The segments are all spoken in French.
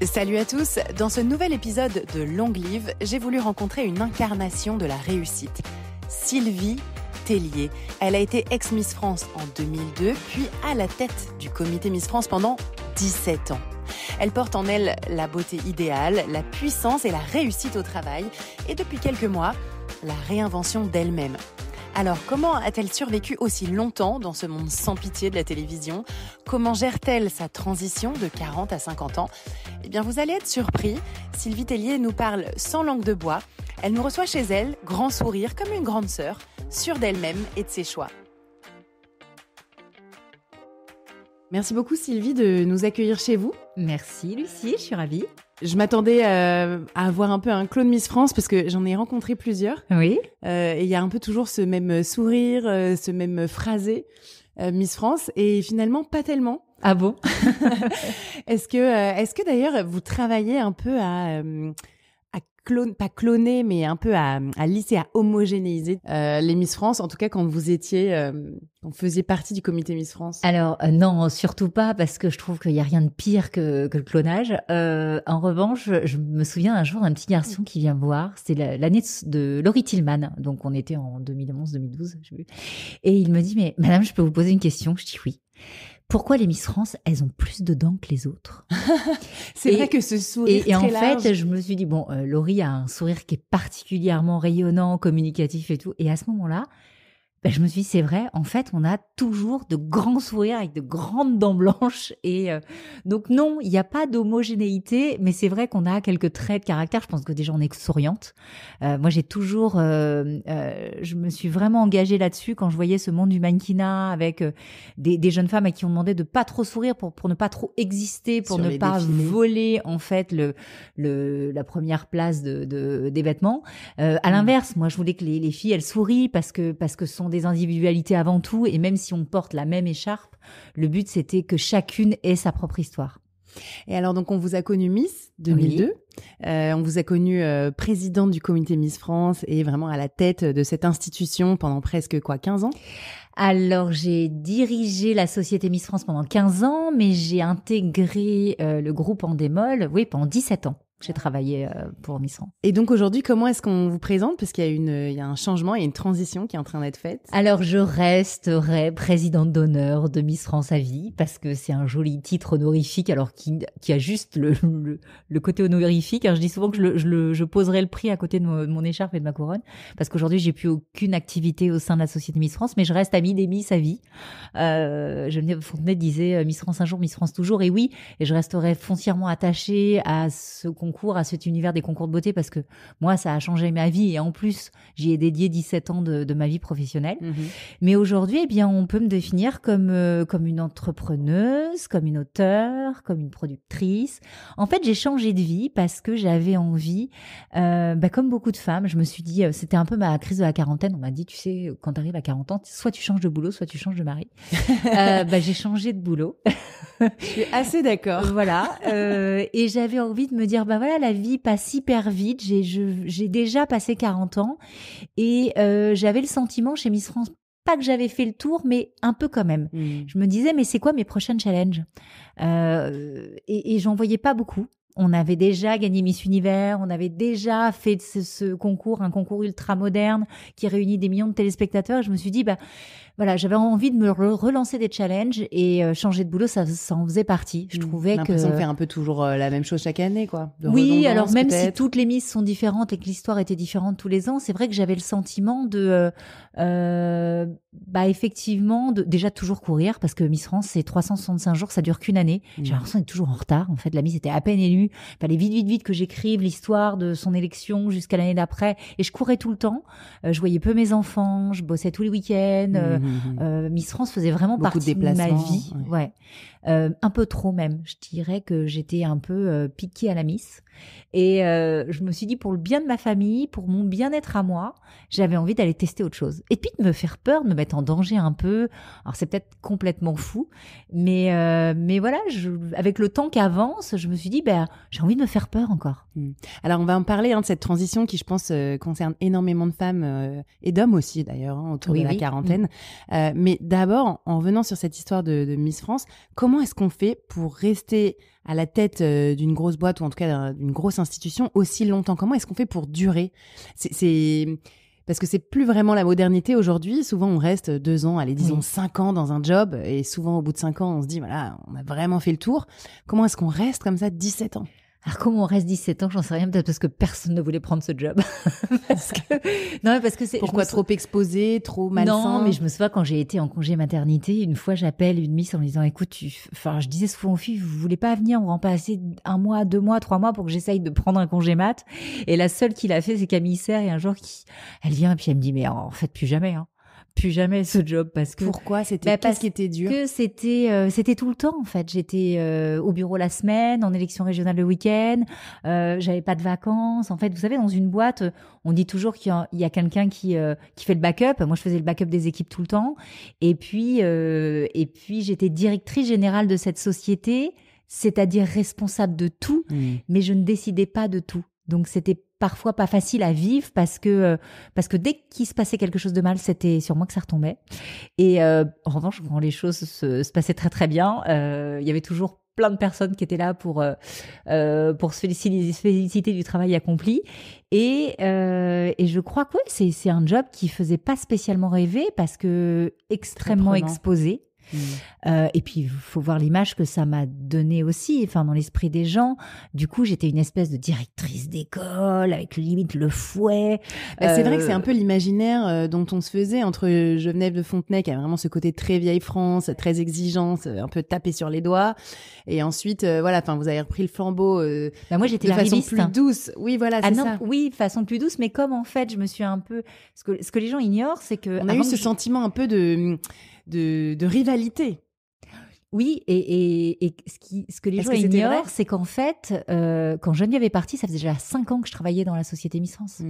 Salut à tous, dans ce nouvel épisode de Long Live, j'ai voulu rencontrer une incarnation de la réussite, Sylvie Tellier. Elle a été ex-Miss France en 2002, puis à la tête du comité Miss France pendant 17 ans. Elle porte en elle la beauté idéale, la puissance et la réussite au travail, et depuis quelques mois, la réinvention d'elle-même. Alors, comment a-t-elle survécu aussi longtemps dans ce monde sans pitié de la télévision ? Comment gère-t-elle sa transition de 40 à 50 ans ? Eh bien, vous allez être surpris. Sylvie Tellier nous parle sans langue de bois. Elle nous reçoit chez elle, grand sourire, comme une grande sœur, sûre d'elle-même et de ses choix. Merci beaucoup Sylvie de nous accueillir chez vous. Merci Lucie, je suis ravie. Je m'attendais à avoir un peu un clone Miss France parce que j'en ai rencontré plusieurs. Oui. Et il y a un peu toujours ce même sourire, ce même phrasé Miss France et finalement pas tellement. Ah bon? Est-ce que d'ailleurs vous travaillez un peu à pas cloner, mais un peu à lisser, à homogénéiser les Miss France, en tout cas quand vous étiez, vous faisiez partie du comité Miss France? Alors non, surtout pas, parce que je trouve qu'il n'y a rien de pire que le clonage. En revanche, je me souviens un jour d'un petit garçon qui vient me voir, c'était l'année de Laurie Tillman, donc on était en 2011-2012, je sais plus. Et il me dit, mais madame, je peux vous poser une question? Je dis oui. Pourquoi les Miss France, elles ont plus de dents que les autres? C'est vrai que ce sourire et en large... fait, je me suis dit, bon, Laurie a un sourire qui est particulièrement rayonnant, communicatif et tout. Et à ce moment-là, je me suis dit, c'est vrai, en fait, on a toujours de grands sourires avec de grandes dents blanches. Et donc non, il n'y a pas d'homogénéité, mais c'est vrai qu'on a quelques traits de caractère. Je pense que déjà, on est souriante. Moi, j'ai toujours... je me suis vraiment engagée là-dessus quand je voyais ce monde du mannequinat avec des jeunes femmes à qui on demandait de pas trop sourire pour ne pas trop exister, pour ne pas voler, en fait, la première place des vêtements. À l'inverse, moi, je voulais que les filles, elles sourient parce que ce sont des individualités avant tout, et même si on porte la même écharpe, le but c'était que chacune ait sa propre histoire. Et alors donc on vous a connue Miss 2002, oui. On vous a connue présidente du comité Miss France et vraiment à la tête de cette institution pendant presque 15 ans? Alors j'ai dirigé la société Miss France pendant 15 ans, mais j'ai intégré le groupe Endemol, pendant 17 ans. J'ai travaillé pour Miss France. Et donc aujourd'hui, comment est-ce qu'on vous présente? Parce qu'il y a un changement, il y a une transition qui est en train d'être faite. Alors je resterai présidente d'honneur de Miss France à vie, parce que c'est un joli titre honorifique, alors qui a juste le côté honorifique. Alors, je dis souvent que je poserai le prix à côté de mon écharpe et de ma couronne, parce qu'aujourd'hui j'ai plus aucune activité au sein de la société Miss France, mais je reste amie des Miss à vie. Geneviève Fontenay disait Miss France un jour, Miss France toujours, et oui, et je resterai foncièrement attachée à ce concours, à cet univers des concours de beauté, parce que moi, ça a changé ma vie et en plus, j'y ai dédié 17 ans de ma vie professionnelle. Mmh. Mais aujourd'hui, on peut me définir comme une entrepreneuse, comme une auteure, comme une productrice. En fait, j'ai changé de vie parce que j'avais envie, comme beaucoup de femmes, je me suis dit, c'était un peu ma crise de la quarantaine. On m'a dit, tu sais, quand tu arrives à 40 ans, soit tu changes de boulot, soit tu changes de mari. J'ai changé de boulot. Je suis assez d'accord. Voilà. Et j'avais envie de me dire, voilà, la vie passe hyper vite. J'ai déjà passé 40 ans et j'avais le sentiment chez Miss France, pas que j'avais fait le tour, mais un peu quand même. Je me disais, mais c'est quoi mes prochains challenges? Et j'en voyais pas beaucoup. On avait déjà gagné Miss Univers, on avait déjà fait de ce concours, un concours ultra moderne qui réunit des millions de téléspectateurs. Je me suis dit, voilà, j'avais envie de me relancer des challenges et changer de boulot, ça en faisait partie. Je trouvais l'impression de faire un peu toujours la même chose chaque année, quoi. Oui, alors même si toutes les Miss sont différentes et que l'histoire était différente tous les ans, c'est vrai que j'avais le sentiment de, effectivement, déjà toujours courir, parce que Miss France, c'est 365 jours, ça dure qu'une année. J'ai l'impression d'être toujours en retard. En fait, la Miss était à peine élue. Il fallait vite que j'écrive l'histoire de son élection jusqu'à l'année d'après. Et je courais tout le temps. Je voyais peu mes enfants. Je bossais tous les week-ends. Miss France faisait vraiment partie de ma vie. Ouais. Un peu trop même. Je dirais que j'étais un peu piquée à la Miss. Et je me suis dit, pour le bien de ma famille, pour mon bien-être à moi, j'avais envie d'aller tester autre chose. Et puis de me faire peur, de me mettre en danger un peu. Alors c'est peut-être complètement fou, mais voilà, avec le temps qui avance, je me suis dit, j'ai envie de me faire peur encore. Alors on va en parler de cette transition qui, je pense, concerne énormément de femmes et d'hommes aussi d'ailleurs, autour de la quarantaine. Mais d'abord, en venant sur cette histoire de Miss France, comment est-ce qu'on fait pour rester à la tête d'une grosse boîte ou en tout cas d'une grosse institution aussi longtemps? Comment est-ce qu'on fait pour durer? Parce que c'est plus vraiment la modernité aujourd'hui. Souvent, on reste 2 ans, allez, disons 5 ans dans un job. Et souvent, au bout de 5 ans, on se dit, voilà, on a vraiment fait le tour. Comment est-ce qu'on reste comme ça 17 ans? Alors, comment on reste 17 ans, j'en sais rien, peut-être parce que personne ne voulait prendre ce job. Non, parce que c'est. Pourquoi trop exposé, trop malsain? Non, mais je me souviens quand j'ai été en congé maternité, une fois j'appelle une miss en me disant, écoute, je disais souvent aux filles, vous voulez pas venir, on va en passer 1 mois, 2 mois, 3 mois pour que j'essaye de prendre un congé mat. Et la seule qui l'a fait, c'est Camille Serre. Et un jour, elle vient et puis elle me dit, mais en fait, plus jamais, hein. Plus jamais ce job parce que pourquoi c'était qu'est-ce qui était dur? Que c'était tout le temps en fait. J'étais au bureau la semaine, en élection régionale le week-end, j'avais pas de vacances. En fait, vous savez, dans une boîte, on dit toujours qu'il y a quelqu'un qui fait le backup. Moi, je faisais le backup des équipes tout le temps. Et puis j'étais directrice générale de cette société, c'est-à-dire responsable de tout, mais je ne décidais pas de tout. Donc c'était parfois pas facile à vivre parce que dès qu'il se passait quelque chose de mal, c'était sur moi que ça retombait. Et en revanche, quand les choses se passaient très très bien, il y avait toujours plein de personnes qui étaient là pour se féliciter du travail accompli. Et je crois que c'est un job qui faisait pas spécialement rêver parce que extrêmement exposé. Et puis il faut voir l'image que ça m'a donnée aussi, enfin dans l'esprit des gens. Du coup, j'étais une espèce de directrice d'école avec limite le fouet. C'est vrai que c'est un peu l'imaginaire dont on se faisait entre Geneviève de Fontenay, qui a vraiment ce côté très vieille France, très exigeante, un peu tapé sur les doigts. Et ensuite, voilà, enfin vous avez repris le flambeau. Moi, j'étais de façon plus douce. Oui, voilà, c'est ça. Oui, de façon plus douce, mais comme en fait, je me suis un peu. Ce que les gens ignorent, c'est que on a eu ce sentiment un peu de rivalité. Oui, et ce que les gens ignorent, c'est qu'en fait, quand Geneviève est partie, ça faisait déjà 5 ans que je travaillais dans la société Miss France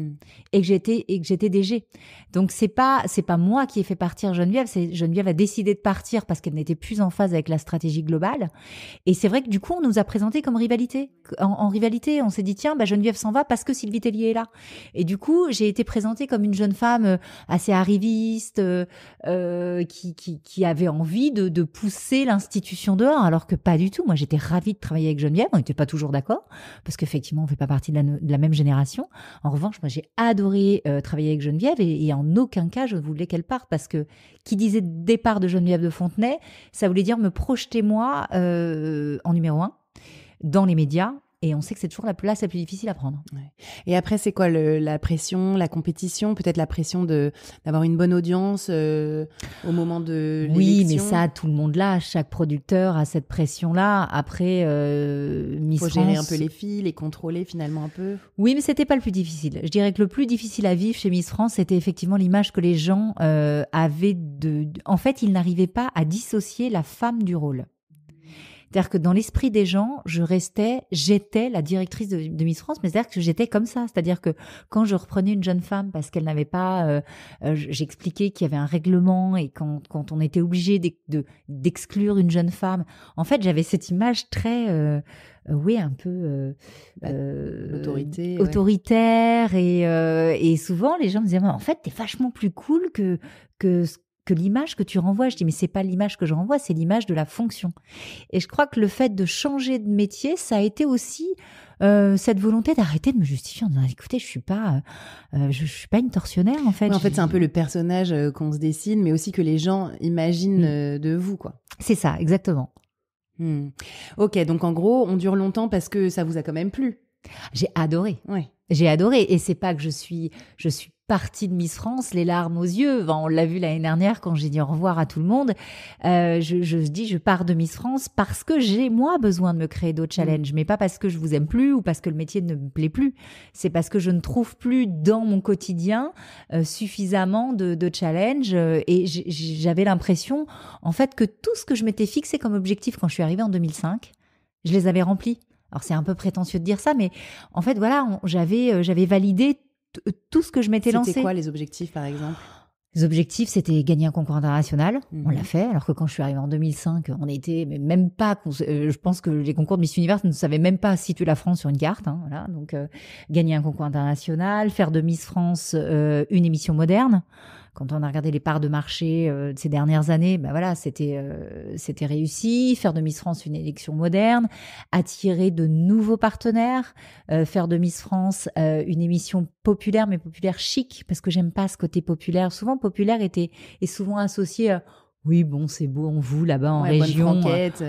et que j'étais DG. Donc c'est pas moi qui ai fait partir Geneviève, c'est Geneviève a décidé de partir parce qu'elle n'était plus en phase avec la stratégie globale. Et c'est vrai que du coup, on nous a présenté comme rivalité. En rivalité, on s'est dit tiens, Geneviève s'en va parce que Sylvie Tellier est là. Et du coup, j'ai été présentée comme une jeune femme assez arriviste, qui avait envie de pousser l'institution dehors, alors que pas du tout. Moi, j'étais ravie de travailler avec Geneviève. On n'était pas toujours d'accord, parce qu'effectivement, on ne fait pas partie de la même génération. En revanche, moi, j'ai adoré travailler avec Geneviève et en aucun cas, je voulais qu'elle parte, parce que qui disait départ de Geneviève de Fontenay, ça voulait dire me projeter moi en numéro 1 dans les médias. Et on sait que c'est toujours la place la plus difficile à prendre. Ouais. Et après, c'est quoi la pression, la compétition, peut-être la pression d'avoir une bonne audience au moment de l'élection? Oui, mais ça, tout le monde l'a. Chaque producteur a cette pression-là. Après, Miss France... Faut gérer un peu les filles, les contrôler finalement un peu. Oui, mais c'était pas le plus difficile. Je dirais que le plus difficile à vivre chez Miss France, c'était effectivement l'image que les gens avaient En fait, ils n'arrivaient pas à dissocier la femme du rôle. C'est-à-dire que dans l'esprit des gens, j'étais la directrice de Miss France, mais c'est-à-dire que j'étais comme ça. C'est-à-dire que quand je reprenais une jeune femme parce qu'elle n'avait pas, j'expliquais qu'il y avait un règlement et quand on était obligé d'exclure une jeune femme, en fait, j'avais cette image très, un peu autoritaire et souvent les gens me disaient, en fait, t'es vachement plus cool que l'image que tu renvoies. Je dis, mais c'est pas l'image que je renvoie, c'est l'image de la fonction. Et je crois que le fait de changer de métier, ça a été aussi cette volonté d'arrêter de me justifier en disant, écoutez, je suis pas une tortionnaire, en fait. Oui, en fait, c'est un peu le personnage qu'on se dessine, mais aussi que les gens imaginent de vous, quoi. C'est ça, exactement. Ok, donc en gros, on dure longtemps parce que ça vous a quand même plu. J'ai adoré. Ouais. J'ai adoré. Et c'est pas que je suis partie de Miss France, les larmes aux yeux. Enfin, on l'a vu l'année dernière quand j'ai dit au revoir à tout le monde. Je pars de Miss France parce que j'ai, moi, besoin de me créer d'autres challenges. Mais pas parce que je vous aime plus ou parce que le métier ne me plaît plus. C'est parce que je ne trouve plus dans mon quotidien suffisamment de challenges. Et j'avais l'impression, en fait, que tout ce que je m'étais fixé comme objectif quand je suis arrivée en 2005, je les avais remplis. Alors, c'est un peu prétentieux de dire ça, mais en fait, voilà, j'avais validé tout ce que je m'étais lancé. C'était quoi les objectifs, par exemple ? Les objectifs, c'était gagner un concours international. On l'a fait, alors que quand je suis arrivée en 2005, on était même pas... je pense que les concours de Miss Univers ne savaient même pas situer la France sur une carte. Voilà. Donc, gagner un concours international, faire de Miss France une émission moderne. quand on a regardé les parts de marché de ces dernières années, ben voilà, c'était réussi. Faire de Miss France une élection moderne, attirer de nouveaux partenaires, faire de Miss France une émission populaire, mais populaire chic, parce que j'aime pas ce côté populaire. Souvent, populaire est souvent associé à oui, bon, c'est beau, on vous là-bas en région.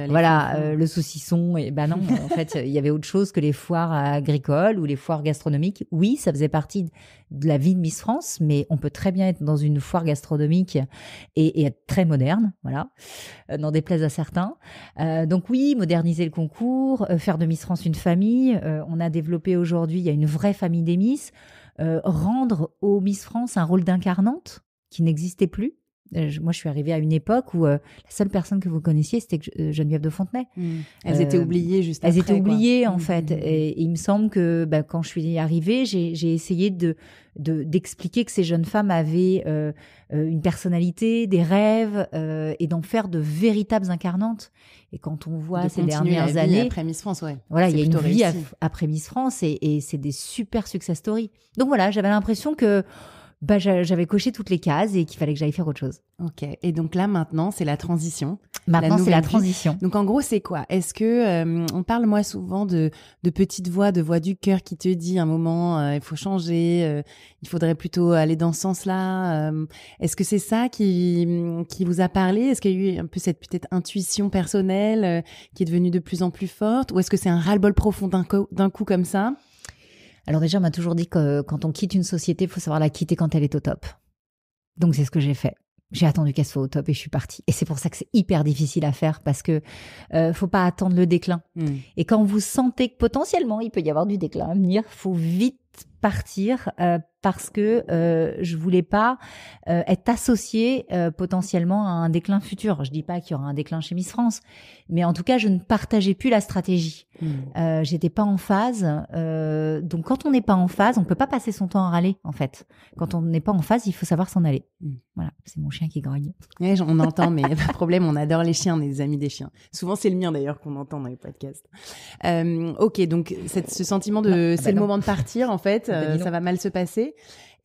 Voilà, le saucisson. Et ben non, en fait, il y avait autre chose que les foires agricoles ou les foires gastronomiques. Oui, ça faisait partie de la vie de Miss France, mais on peut très bien être dans une foire gastronomique et être très moderne, voilà, n'en déplaise à certains. Donc oui, moderniser le concours, faire de Miss France une famille. On a développé aujourd'hui, il y a une vraie famille des Miss. Rendre aux Miss France un rôle d'incarnante qui n'existait plus. Moi, je suis arrivée à une époque où la seule personne que vous connaissiez, c'était Geneviève de Fontenay. Elles étaient oubliées juste après. Elles étaient oubliées, en fait. Et il me semble que quand je suis arrivée, j'ai essayé d'expliquer que ces jeunes femmes avaient une personnalité, des rêves, et d'en faire de véritables incarnantes. Et quand on voit ces dernières années, après Miss France, voilà, il y a une vie après Miss France, et c'est des super success stories. Donc voilà, j'avais l'impression que j'avais coché toutes les cases et qu'il fallait que j'aille faire autre chose. Ok. Et donc là, maintenant, c'est la transition. Maintenant, c'est la transition. Donc en gros, c'est quoi? Est-ce que on parle moi souvent de petites voix, de voix du cœur qui te dit à un moment il faut changer, il faudrait plutôt aller dans ce sens-là. Est-ce que c'est ça qui vous a parlé? Est-ce qu'il y a eu un peu cette peut-être intuition personnelle qui est devenue de plus en plus forte, ou est-ce que c'est un ras-le-bol profond d'un coup comme ça? Alors déjà, on m'a toujours dit que quand on quitte une société, il faut savoir la quitter quand elle est au top. Donc c'est ce que j'ai fait. J'ai attendu qu'elle soit au top et je suis partie. Et c'est pour ça que c'est hyper difficile à faire, parce que faut pas attendre le déclin. Et quand vous sentez que potentiellement il peut y avoir du déclin à venir, faut vite partir parce que je voulais pas être associée potentiellement à un déclin futur. Je dis pas qu'il y aura un déclin chez Miss France, mais en tout cas, je ne partageais plus la stratégie. J'étais pas en phase. Donc, quand on n'est pas en phase, on peut pas passer son temps à râler, en fait. Quand on n'est pas en phase, il faut savoir s'en aller. Voilà, c'est mon chien qui grogne. Ouais, on entend, mais pas de problème, on adore les chiens, on est des amis des chiens. Souvent, c'est le mien d'ailleurs qu'on entend dans les podcasts. Ok, donc ce sentiment de c'est le moment de partir, en fait, ça va mal se passer.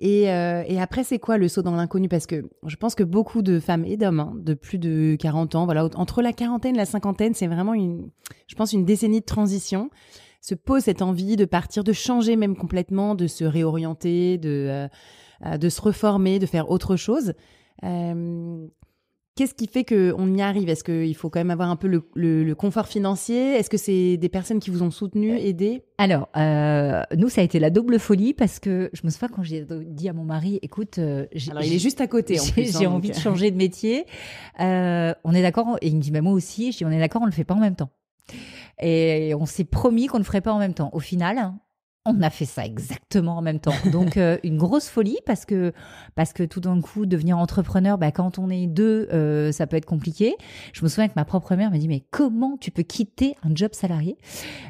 Et après, c'est quoi le saut dans l'inconnu? Parce que je pense que beaucoup de femmes et d'hommes de plus de 40 ans, voilà, entre la quarantaine et la cinquantaine, c'est vraiment je pense une décennie de transition, se pose cette envie de partir, de changer même complètement, de se réorienter, de se reformer, de faire autre chose. Qu'est-ce qui fait qu'on y arrive? Est-ce qu'il faut quand même avoir un peu le confort financier? Est-ce que c'est des personnes qui vous ont soutenu, aidé? Alors, nous, ça a été la double folie, parce que je me souviens quand j'ai dit à mon mari, écoute, alors il est juste à côté en plus. J'ai envie de changer de métier. On est d'accord? Et il me dit, moi aussi. Je dis, on est d'accord, on le fait pas en même temps. Et on s'est promis qu'on ne le ferait pas en même temps. Au final, on a fait ça exactement en même temps. Donc, une grosse folie, parce que tout d'un coup, devenir entrepreneur, quand on est deux, ça peut être compliqué. Je me souviens que ma propre mère m'a dit, mais comment tu peux quitter un job salarié?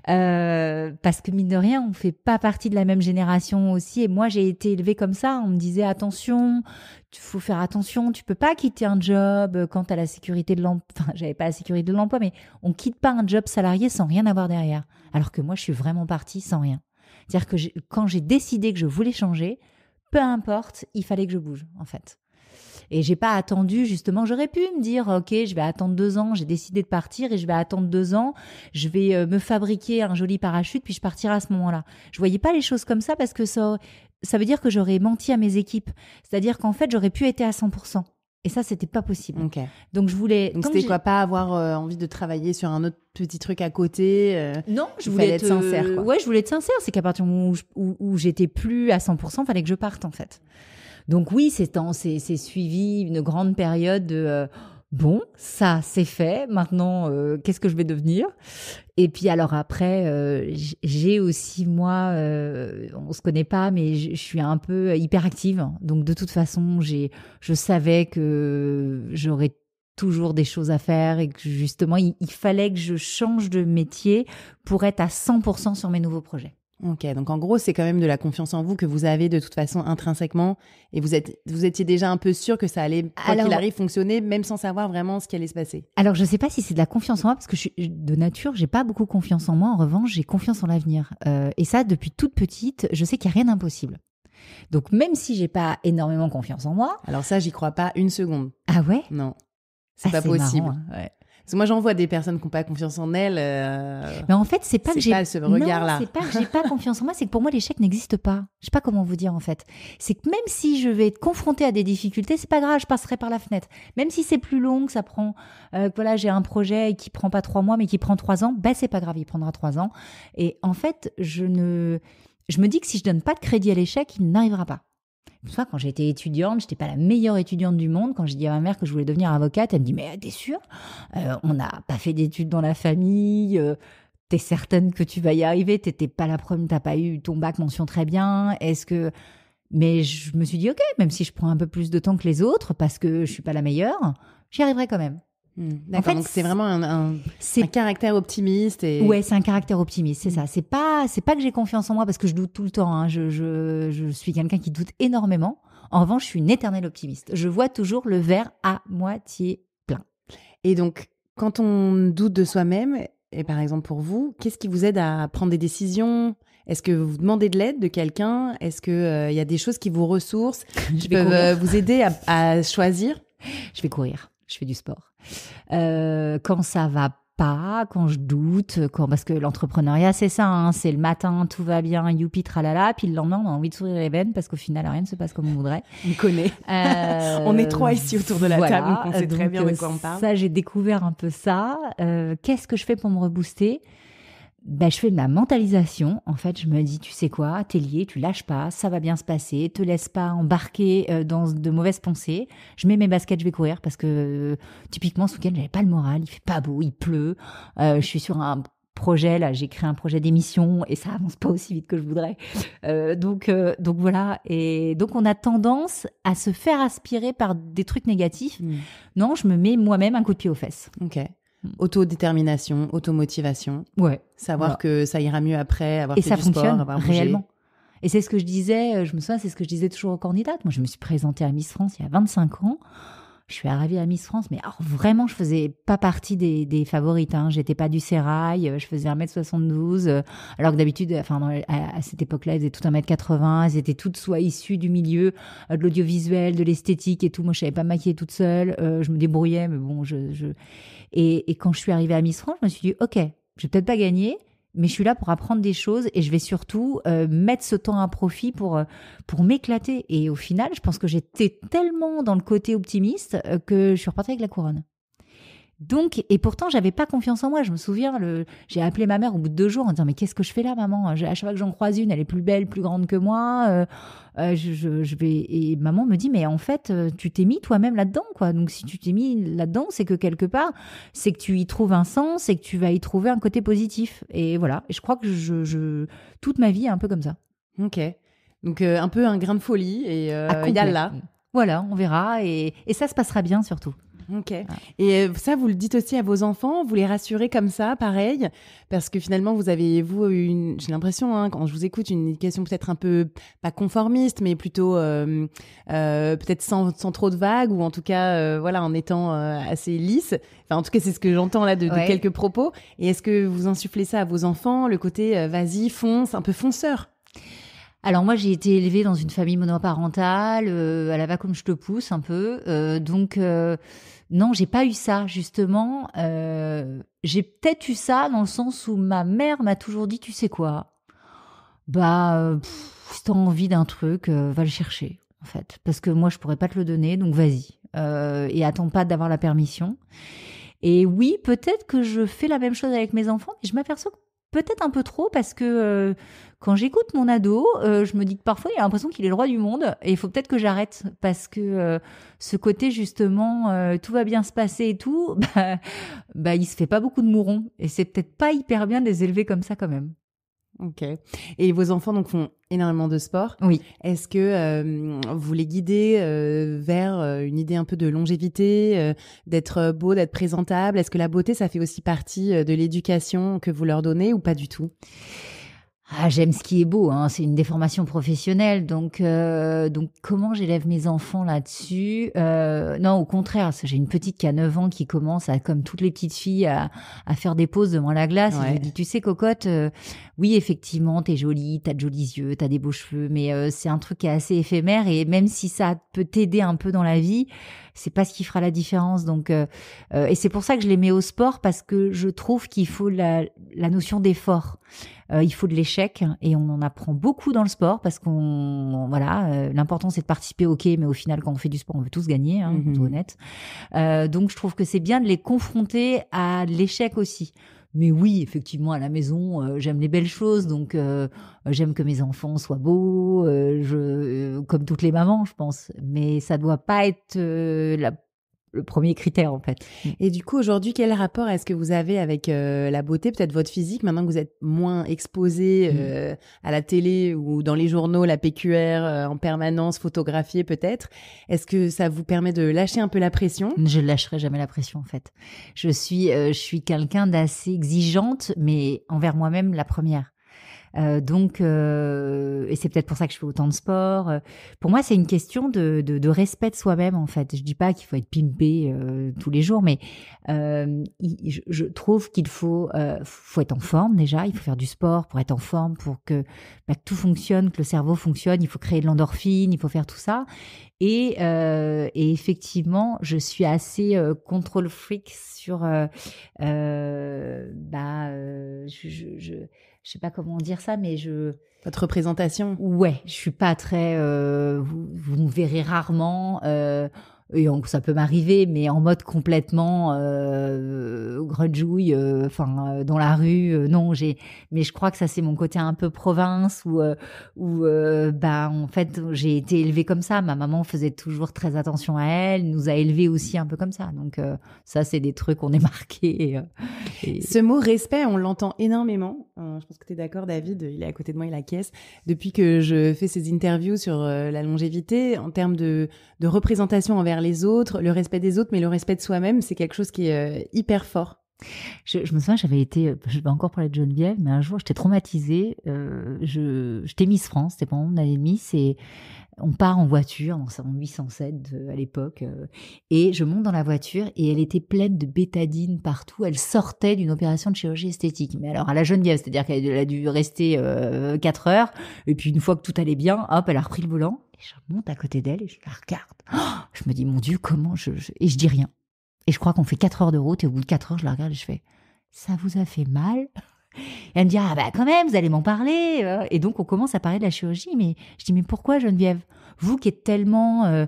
Parce que mine de rien, on fait pas partie de la même génération aussi. Et moi, j'ai été élevée comme ça. On me disait, attention, il faut faire attention. Tu peux pas quitter un job quand t'as la sécurité de l'emploi. Enfin, j'avais pas la sécurité de l'emploi, mais on quitte pas un job salarié sans rien avoir derrière. Alors que moi, je suis vraiment partie sans rien. C'est-à-dire que quand j'ai décidé que je voulais changer, peu importe, il fallait que je bouge, en fait. Et j'ai pas attendu, justement, j'aurais pu me dire, ok, je vais attendre 2 ans, j'ai décidé de partir et je vais attendre 2 ans, je vais me fabriquer un joli parachute, puis je partirai à ce moment-là. Je voyais pas les choses comme ça, parce que ça veut dire que j'aurais menti à mes équipes. C'est-à-dire qu'en fait, j'aurais pu être à 100%. Et ça, c'était pas possible. Okay. Donc, je voulais... Donc, c'était quoi? Pas avoir envie de travailler sur un autre petit truc à côté? Non, je voulais être sincère, quoi. Ouais, je voulais être sincère. C'est qu'à partir du moment où j'étais plus à 100%, il fallait que je parte, en fait. Donc oui, c'est suivi une grande période de... Bon, ça, c'est fait. Maintenant, qu'est-ce que je vais devenir? Et puis alors après, j'ai aussi, moi, on se connaît pas, mais je suis un peu hyperactive. Donc de toute façon, je savais que j'aurais toujours des choses à faire et que justement, il fallait que je change de métier pour être à 100% sur mes nouveaux projets. Ok, donc en gros, c'est quand même de la confiance en vous que vous avez de toute façon intrinsèquement, et vous étiez déjà un peu sûr que ça allait, quoi qu'il arrive, fonctionner, même sans savoir vraiment ce qui allait se passer. Alors, je sais pas si c'est de la confiance en moi, parce que de nature, j'ai pas beaucoup confiance en moi. En revanche, j'ai confiance en l'avenir. Et ça, depuis toute petite, je sais qu'il y a rien d'impossible. Donc, même si j'ai pas énormément confiance en moi. Alors ça, j'y crois pas une seconde. Ah ouais? Non, c'est pas possible. Marrant, hein, ouais. Parce que moi, j'en vois des personnes qui n'ont pas confiance en elles. Mais en fait, c'est pas que j'ai pas ce regard-là. Non, c'est pas que j'ai pas confiance en moi, c'est que pour moi l'échec n'existe pas. Je sais pas comment vous dire en fait. C'est que même si je vais être confrontée à des difficultés, c'est pas grave, je passerai par la fenêtre. Même si c'est plus long, que ça prend voilà, j'ai un projet qui prend pas 3 mois mais qui prend 3 ans, ben c'est pas grave, il prendra 3 ans. Et en fait, je me dis que si je donne pas de crédit à l'échec, il n'arrivera pas. Soit quand j'étais étudiante, j'étais pas la meilleure étudiante du monde. Quand j'ai dit à ma mère que je voulais devenir avocate, elle me dit mais t'es sûre? On n'a pas fait d'études dans la famille. T'es certaine que tu vas y arriver? T'étais pas la première, t'as pas eu ton bac mention très bien. Est-ce que... Mais je me suis dit ok, même si je prends un peu plus de temps que les autres parce que je suis pas la meilleure, j'y arriverai quand même. D'accord, en fait, donc c'est vraiment un caractère optimiste. Ouais, c'est un caractère optimiste, c'est ça. C'est pas que j'ai confiance en moi parce que je doute tout le temps. Hein. Je suis quelqu'un qui doute énormément. En revanche, je suis une éternelle optimiste. Je vois toujours le verre à moitié plein. Et donc, quand on doute de soi-même, et par exemple pour vous, qu'est-ce qui vous aide à prendre des décisions ? Est-ce que vous demandez de l'aide de quelqu'un ? Est-ce qu'il y a des choses qui vous ressourcent, qui peuvent vous aider à choisir ? Je vais courir. Je fais du sport. Quand ça va pas, quand je doute, parce que l'entrepreneuriat, c'est ça, hein, c'est le matin, tout va bien, youpi, tralala, puis le lendemain, on a envie de sourire les veines parce qu'au final, rien ne se passe comme on voudrait. On connaît. On est 3 ici autour de la table, donc on sait très bien de quoi on parle. Ça, j'ai découvert un peu ça. Qu'est-ce que je fais pour me rebooster ? Je fais de la mentalisation. En fait, je me dis, tu sais quoi, t'es lié, tu lâches pas, ça va bien se passer, te laisse pas embarquer dans de mauvaises pensées. Je mets mes baskets, je vais courir parce que typiquement ce week-end, j'avais pas le moral, il fait pas beau, il pleut. Je suis sur un projet, là, j'ai créé un projet d'émission et ça avance pas aussi vite que je voudrais. Donc voilà. Et donc, on a tendance à se faire aspirer par des trucs négatifs. Non, je me mets moi-même un coup de pied aux fesses. Ok. Autodétermination, automotivation. Ouais. Savoir que ça ira mieux après, avoir fait du sport, avoir bougé. Et ça fonctionne réellement. Et c'est ce que je disais, je me souviens, c'est ce que je disais toujours aux candidates. Moi, je me suis présentée à Miss France il y a 25 ans. Je suis arrivée à Miss France, mais alors vraiment, je faisais pas partie des favorites. Hein. J'étais pas du sérail, je faisais 1m72, alors que d'habitude, à cette époque-là, elles faisaient tout 1m80, elles étaient toutes soit issues du milieu de l'audiovisuel, de l'esthétique et tout. Moi, je savais pas me maquiller toute seule, je me débrouillais, mais bon, Et quand je suis arrivée à Miss France, je me suis dit, ok, je vais peut-être pas gagner, mais je suis là pour apprendre des choses et je vais surtout mettre ce temps à profit pour m'éclater. Et au final, je pense que j'étais tellement dans le côté optimiste que je suis repartie avec la couronne. Donc, et pourtant, j'avais pas confiance en moi. Je me souviens, j'ai appelé ma mère au bout de 2 jours en disant, mais qu'est-ce que je fais là, maman ? À chaque fois que j'en croise une, elle est plus belle, plus grande que moi. Je vais... Et maman me dit, mais en fait, tu t'es mis toi-même là-dedans, quoi. Donc, si tu t'es mis là-dedans, c'est que quelque part, c'est que tu y trouves un sens et que tu vas y trouver un côté positif. Et voilà. Et je crois que toute ma vie est un peu comme ça. Ok. Donc, un peu un grain de folie et il y a là. Voilà, on verra. Et ça se passera bien, surtout. Ok. Et ça, vous le dites aussi à vos enfants, vous les rassurez comme ça, pareil, parce que finalement, vous avez, j'ai l'impression, hein, quand je vous écoute, une éducation peut-être un peu, pas conformiste, mais plutôt peut-être sans trop de vagues, ou en tout cas, voilà, en étant assez lisse. Enfin, en tout cas, c'est ce que j'entends là de quelques propos. Et est-ce que vous insufflez ça à vos enfants, le côté vas-y, fonce, un peu fonceur? Alors moi, j'ai été élevée dans une famille monoparentale, à la va comme je te pousse un peu, donc non, j'ai pas eu ça justement. J'ai peut-être eu ça dans le sens où ma mère m'a toujours dit, tu sais quoi, si t'as envie d'un truc, va le chercher en fait, parce que moi je pourrais pas te le donner, donc vas-y, et attends pas d'avoir la permission. Et oui, peut-être que je fais la même chose avec mes enfants, mais je m'aperçois peut-être un peu trop parce que quand j'écoute mon ado, je me dis que parfois il a l'impression qu'il est le roi du monde et il faut peut-être que j'arrête parce que ce côté justement tout va bien se passer et tout, il se fait pas beaucoup de mourons et c'est peut-être pas hyper bien de les élever comme ça quand même. Ok. Et vos enfants donc font énormément de sport. Oui. Est-ce que vous les guidez vers une idée un peu de longévité, d'être beau, d'être présentable ? Est-ce que la beauté, ça fait aussi partie de l'éducation que vous leur donnez ou pas du tout ? Ah, j'aime ce qui est beau, hein. C'est une déformation professionnelle, donc comment j'élève mes enfants là-dessus? Non, au contraire, j'ai une petite qui a 9 ans qui commence à, comme toutes les petites filles, à faire des pauses devant la glace. Et je lui dis, tu sais, cocotte, oui, effectivement, t'es jolie, t'as de jolis yeux, t'as des beaux cheveux, mais c'est un truc qui est assez éphémère et même si ça peut t'aider un peu dans la vie, c'est pas ce qui fera la différence. Donc, et c'est pour ça que je les mets au sport parce que je trouve qu'il faut la notion d'effort. Il faut de l'échec et on en apprend beaucoup dans le sport parce l'important c'est de participer, ok, mais au final quand on fait du sport on veut tous gagner, hein, pour être honnête. Donc je trouve que c'est bien de les confronter à l'échec aussi. Mais oui, effectivement, à la maison, j'aime les belles choses, donc j'aime que mes enfants soient beaux, comme toutes les mamans, je pense. Mais ça doit pas être le premier critère, en fait. Et du coup, aujourd'hui, quel rapport est-ce que vous avez avec la beauté, peut-être votre physique, maintenant que vous êtes moins exposé à la télé ou dans les journaux, la PQR, en permanence, photographiée peut-être? Est-ce que ça vous permet de lâcher un peu la pression? Je ne lâcherai jamais la pression, en fait. Je suis quelqu'un d'assez exigeante, mais envers moi-même, la première. Et c'est peut-être pour ça que je fais autant de sport. Pour moi, c'est une question de respect de soi-même, en fait. Je dis pas qu'il faut être pimpé tous les jours, mais je trouve qu'il faut être en forme déjà. Il faut faire du sport pour être en forme, pour que tout fonctionne, que le cerveau fonctionne. Il faut créer de l'endorphine, il faut faire tout ça. Et effectivement, je suis assez control freak sur je sais pas comment dire ça, mais Votre représentation? Ouais, je suis pas très... vous me verrez rarement, et ça peut m'arriver, mais en mode complètement gredjouille, dans la rue, non. Mais je crois que ça, c'est mon côté un peu province, où en fait, j'ai été élevée comme ça. Ma maman faisait toujours très attention à elle, nous a élevés aussi un peu comme ça. Donc ça, c'est des trucs, on est marqués. Ce mot respect, on l'entend énormément. Je pense que tu es d'accord, David, il est à côté de moi, il acquiesce. Depuis que je fais ces interviews sur la longévité, en termes de représentation envers les autres, le respect des autres, mais le respect de soi-même, c'est quelque chose qui est hyper fort. Je me souviens, je vais encore parler de Geneviève, mais un jour, j'étais traumatisée. J'étais Miss France, c'était pendant mon année de Miss, et on part en voiture, en 807 à l'époque, et je monte dans la voiture et elle était pleine de bétadine partout. Elle sortait d'une opération de chirurgie esthétique. Mais alors à la Geneviève, c'est-à-dire qu'elle a dû rester 4 heures, et puis une fois que tout allait bien, hop, elle a repris le volant, et je monte à côté d'elle et je la regarde. Oh, je me dis, mon Dieu, comment et je dis rien. Et je crois qu'on fait 4 heures de route, et au bout de 4 heures, je la regarde et je fais, ça vous a fait mal? Et elle me dit, ah bah quand même, vous allez m'en parler. Et donc on commence à parler de la chirurgie, mais je dis, mais pourquoi Geneviève? Vous qui êtes tellement,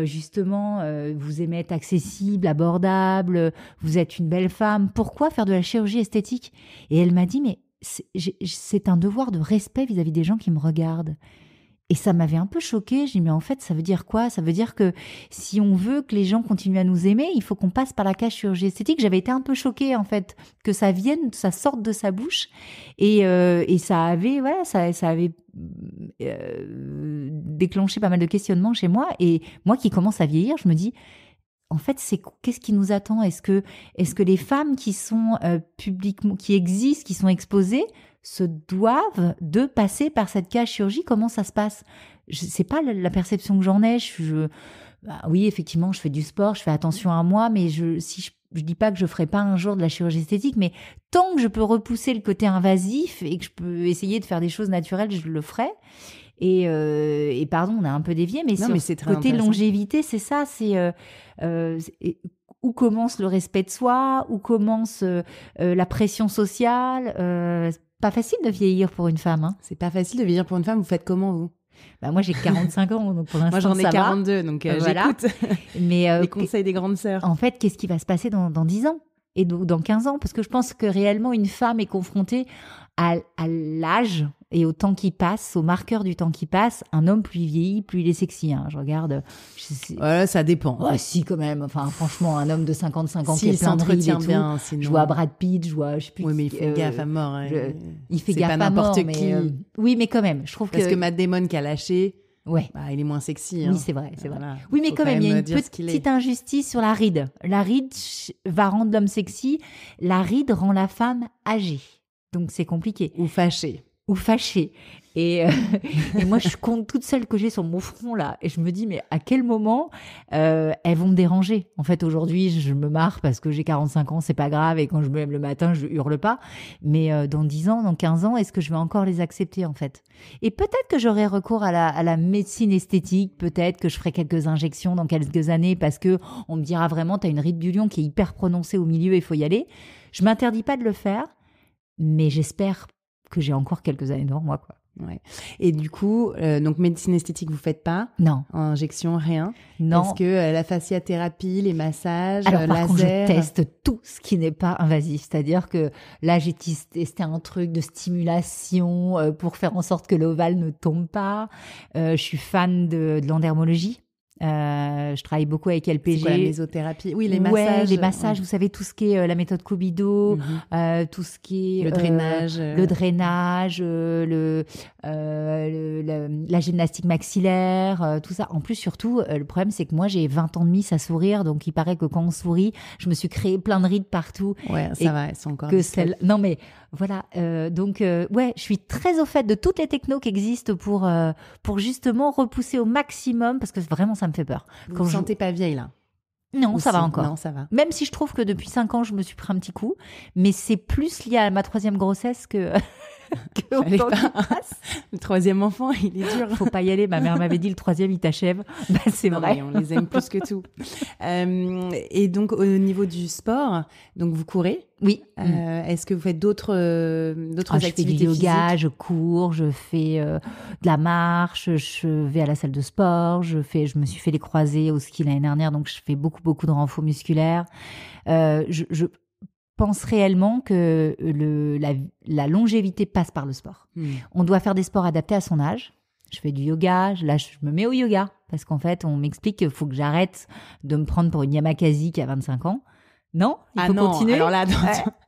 justement, vous aimez être accessible, abordable, vous êtes une belle femme, pourquoi faire de la chirurgie esthétique? Et elle m'a dit, mais c'est un devoir de respect vis-à-vis des gens qui me regardent. Et ça m'avait un peu choquée. Je dis, mais en fait, ça veut dire quoi? Ça veut dire que si on veut que les gens continuent à nous aimer, il faut qu'on passe par la case chirurgie esthétique. J'avais été un peu choquée, en fait, que ça sorte de sa bouche. Et ça avait, déclenché pas mal de questionnements chez moi. Et moi qui commence à vieillir, je me dis, en fait, qu'est-ce qui nous attend? Est-ce que les femmes qui sont publiquement, qui existent, qui sont exposées, se doivent de passer par cette case chirurgie? Comment ça se passe? C'est pas la perception que j'en ai. Oui, effectivement, je fais du sport, je fais attention à moi, mais je dis pas que je ferai pas un jour de la chirurgie esthétique, mais tant que je peux repousser le côté invasif et que je peux essayer de faire des choses naturelles, je le ferai. Et pardon, on a un peu dévié, mais sur ce côté longévité, c'est ça, où commence le respect de soi, où commence la pression sociale. Pas facile de vieillir pour une femme. Hein. C'est pas facile de vieillir pour une femme. Vous faites comment, vous? Moi, j'ai 45 ans, donc pour l'instant, moi, j'en ai 42, donc voilà. J'écoute les conseils des grandes sœurs. En fait, qu'est-ce qui va se passer dans 10 ans et dans 15 ans? Parce que je pense que réellement, une femme est confrontée à l'âge et au temps qui passe, au marqueur du temps qui passe. Un homme, plus il vieillit, plus il est sexy. Hein. Je regarde... Ouais, ça dépend. Ouais, si, quand même. Enfin, franchement, un homme de 55 ans qui est plein de rides et tout. Bien, sinon... Je vois Brad Pitt, je sais plus... Oui, mais il fait gaffe à mort. Hein. Il fait gaffe à mort, mais... oui, mais quand même, je trouve Parce que Matt Damon qui a lâché... Ouais. Il est moins sexy. Hein. Oui, c'est vrai, c'est vrai. Voilà. Oui, mais quand même, il y a une petite injustice sur la ride. La ride va rendre l'homme sexy. La ride rend la femme âgée. Donc, c'est compliqué. Ou fâchée. ou fâchée. Et moi, je compte toutes celles que j'ai sur mon front, là. Et je me dis, mais à quel moment elles vont me déranger? En fait, aujourd'hui, je me marre parce que j'ai 45 ans, c'est pas grave. Et quand je me lève le matin, je hurle pas. Mais dans 10 ans, dans 15 ans, est-ce que je vais encore les accepter, en fait? Et peut-être que j'aurai recours à la médecine esthétique. Peut-être que je ferai quelques injections dans quelques années parce que on me dira vraiment, t'as une ride du lion qui est hyper prononcée au milieu, il faut y aller. Je m'interdis pas de le faire, mais j'espère que j'ai encore quelques années devant moi, quoi. Ouais. Et du coup, donc médecine esthétique, vous faites pas? Non. Injection, rien? Non. Est-ce que la fasciathérapie, les massages, alors, par contre, laser... je teste tout ce qui n'est pas invasif. C'est-à-dire que là, j'ai testé un truc de stimulation pour faire en sorte que l'ovale ne tombe pas. Je suis fan de l'endermologie. Je travaille beaucoup avec LPG. C'est quoi la mésothérapie? Oui, les Ouais, massages. les massages, ouais. vous savez, tout ce qui est la méthode Kubido, tout ce qui est Le drainage. le drainage, la gymnastique maxillaire, tout ça. En plus, surtout, le problème, c'est que moi, j'ai 20 ans de mise à sourire, donc il paraît que quand on sourit, je me suis créé plein de rides partout. Ouais, ça va, elles sont encore que discrètes. Non, mais voilà. Donc, ouais, je suis très au fait de toutes les technos qui existent pour justement repousser au maximum, parce que vraiment, ça me fait peur. Vous vous sentez pas vieille, là? Non, Ou ça va si? encore. Non, ça va. Même si je trouve que depuis 5 ans, je me suis pris un petit coup, mais c'est plus lié à ma 3e grossesse que au Fallait temps pas. qui passe. Le 3e enfant, il est dur. Faut pas y aller. Ma mère m'avait dit le 3e, il t'achève. Bah, c'est Non, vrai. mais on les aime plus que tout. Et donc, au niveau du sport, donc vous courez? Oui. Est-ce que vous faites d'autres Je fais du activités yoga, physiques? je cours, je fais de la marche, je vais à la salle de sport, je me suis fait les croisés au ski l'année dernière, donc je fais beaucoup de renfort musculaire. Je pense réellement que la longévité passe par le sport. On doit faire des sports adaptés à son âge. Je fais du yoga, là je me mets au yoga parce qu'en fait on m'explique qu'il faut que j'arrête de me prendre pour une Yamakasi qui a 25 ans. Non, il faut continuer. Alors là,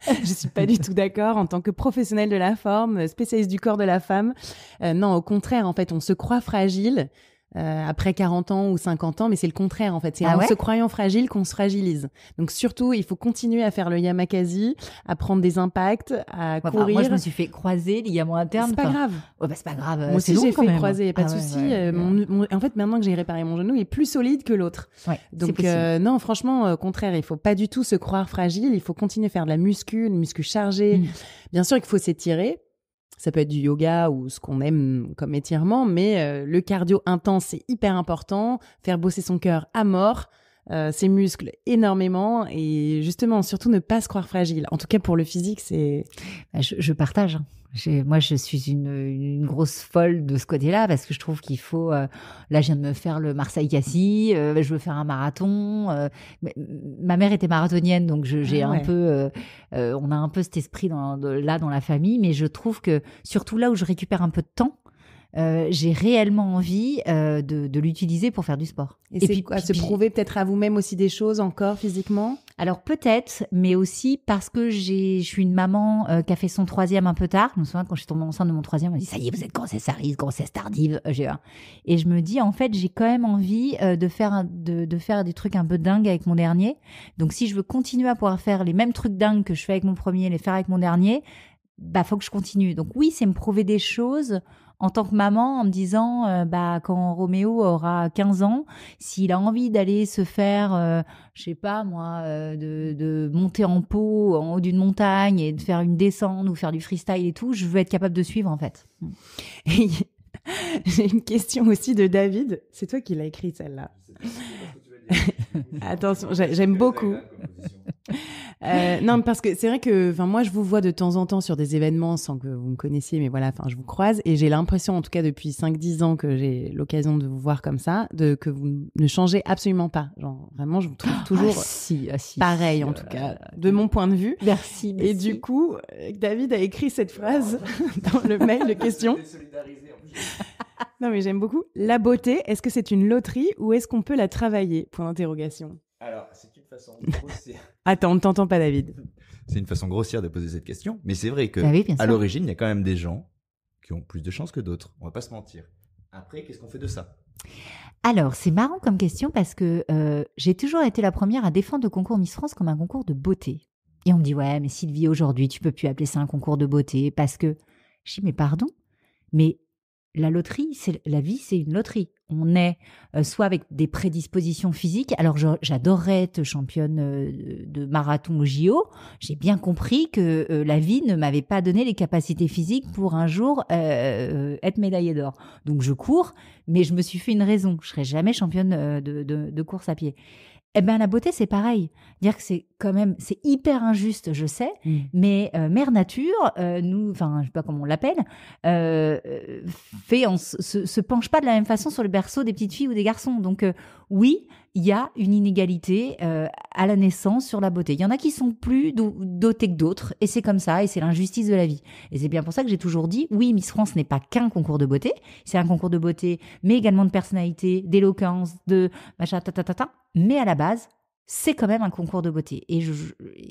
je suis pas du tout d'accord. En tant que professionnelle de la forme, spécialiste du corps de la femme, non, au contraire, en fait, on se croit fragile après 40 ans ou 50 ans, mais c'est le contraire, en fait. C'est en se croyant fragile qu'on se fragilise. Donc surtout, il faut continuer à faire le yamakasi, à prendre des impacts, à courir. Moi, je me suis fait croiser ligaments internes. C'est pas grave. Ouais, bah, c'est pas grave. Moi aussi, j'ai fait croiser, y a pas de ouais, souci. ouais. En fait, maintenant que j'ai réparé mon genou, il est plus solide que l'autre. Ouais, donc non, franchement, au contraire, il faut pas du tout se croire fragile. Il faut continuer à faire de la muscu chargé. Bien sûr qu'il faut s'étirer. Ça peut être du yoga ou ce qu'on aime comme étirement, mais le cardio intense, c'est hyper important. Faire bosser son cœur à mort, ses muscles énormément, et justement, surtout ne pas se croire fragile. En tout cas, pour le physique, c'est... Je partage. Moi, je suis une grosse folle de ce côté-là parce que je trouve qu'il faut... là, je viens de me faire le Marseille-Cassis, je veux faire un marathon. Ma mère était marathonienne, donc j'ai un peu... on a un peu cet esprit là dans la famille, mais je trouve que surtout là où je récupère un peu de temps, j'ai réellement envie de l'utiliser pour faire du sport. Et puis quoi, se prouver peut-être à vous-même aussi des choses encore physiquement? Alors peut-être, mais aussi parce que je suis une maman qui a fait son 3e un peu tard. Je me souviens quand je suis tombée enceinte de mon 3e, on m'a dit ça y est, vous êtes grossesse à risque, grossesse tardive. Et je me dis en fait j'ai quand même envie de faire des trucs un peu dingues avec mon dernier. Donc si je veux continuer à pouvoir faire les mêmes trucs dingues que je fais avec mon premier, les faire avec mon dernier, bah faut que je continue. Donc oui, c'est me prouver des choses en tant que maman, en me disant, quand Roméo aura 15 ans, s'il a envie d'aller se faire, je sais pas moi, de monter en pot en haut d'une montagne et de faire une descente ou faire du freestyle et tout, je veux être capable de suivre en fait. Et j'ai une question aussi de David. C'est toi qui l'as écrite celle-là. Attention, j'aime beaucoup. Non, parce que c'est vrai que moi, je vous vois de temps en temps sur des événements sans que vous me connaissiez, mais voilà, je vous croise et j'ai l'impression, en tout cas depuis 5-10 ans que j'ai l'occasion de vous voir comme ça, que vous ne changez absolument pas. Genre, vraiment, je vous trouve toujours pareil, en tout cas, de mon point de vue. Merci. Et du coup, David a écrit cette phrase dans le mail de question. Non, mais j'aime beaucoup. La beauté, est-ce que c'est une loterie ou est-ce qu'on peut la travailler? Point d'interrogation. Alors, c'est une façon grossière. Attends, on ne t'entend pas, David. C'est une façon grossière de poser cette question, mais c'est vrai que à l'origine, il y a quand même des gens qui ont plus de chances que d'autres. On va pas se mentir. Après, qu'est-ce qu'on fait de ça? Alors, c'est marrant comme question parce que j'ai toujours été la première à défendre le concours Miss France comme un concours de beauté. Et on me dit, ouais, mais Sylvie, aujourd'hui, tu peux plus appeler ça un concours de beauté parce que Je dis, mais pardon, mais la loterie, la vie, c'est une loterie. On est soit avec des prédispositions physiques. Alors, j'adorerais être championne de marathon au JO. J'ai bien compris que la vie ne m'avait pas donné les capacités physiques pour un jour être médaillée d'or. Donc, je cours, mais je me suis fait une raison. Je serai jamais championne de course à pied. Eh ben la beauté c'est pareil, dire que c'est hyper injuste, je sais, mais Mère Nature, je sais pas comment on l'appelle, se penche pas de la même façon sur le berceau des petites filles ou des garçons. Donc oui, il y a une inégalité à la naissance sur la beauté. Il y en a qui sont plus dotés que d'autres, et c'est comme ça, et c'est l'injustice de la vie. Et c'est bien pour ça que j'ai toujours dit, oui, Miss France n'est pas qu'un concours de beauté, c'est un concours de beauté, mais également de personnalité, d'éloquence, de machin, mais à la base, c'est quand même un concours de beauté.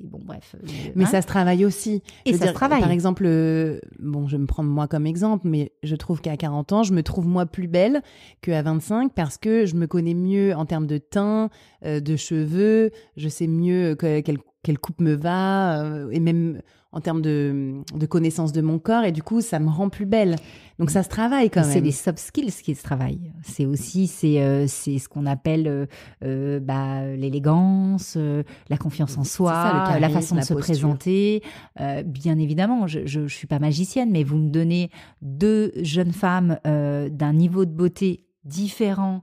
Bon, bref. Mais ça se travaille aussi. Et ça se travaille. Par exemple, je vais me prendre moi comme exemple, mais je trouve qu'à 40 ans, je me trouve moi plus belle qu'à 25 parce que je me connais mieux en termes de teint, de cheveux, je sais mieux quelle coupe me va, et même en termes de connaissance de mon corps, et du coup, ça me rend plus belle. Donc, ça se travaille quand même. C'est les soft skills qui se travaillent. C'est aussi c'est ce qu'on appelle l'élégance, la confiance en soi, ça, le charisme, la façon de se posture. Présenter. Bien évidemment, je suis pas magicienne, mais vous me donnez 2 jeunes femmes d'un niveau de beauté différent,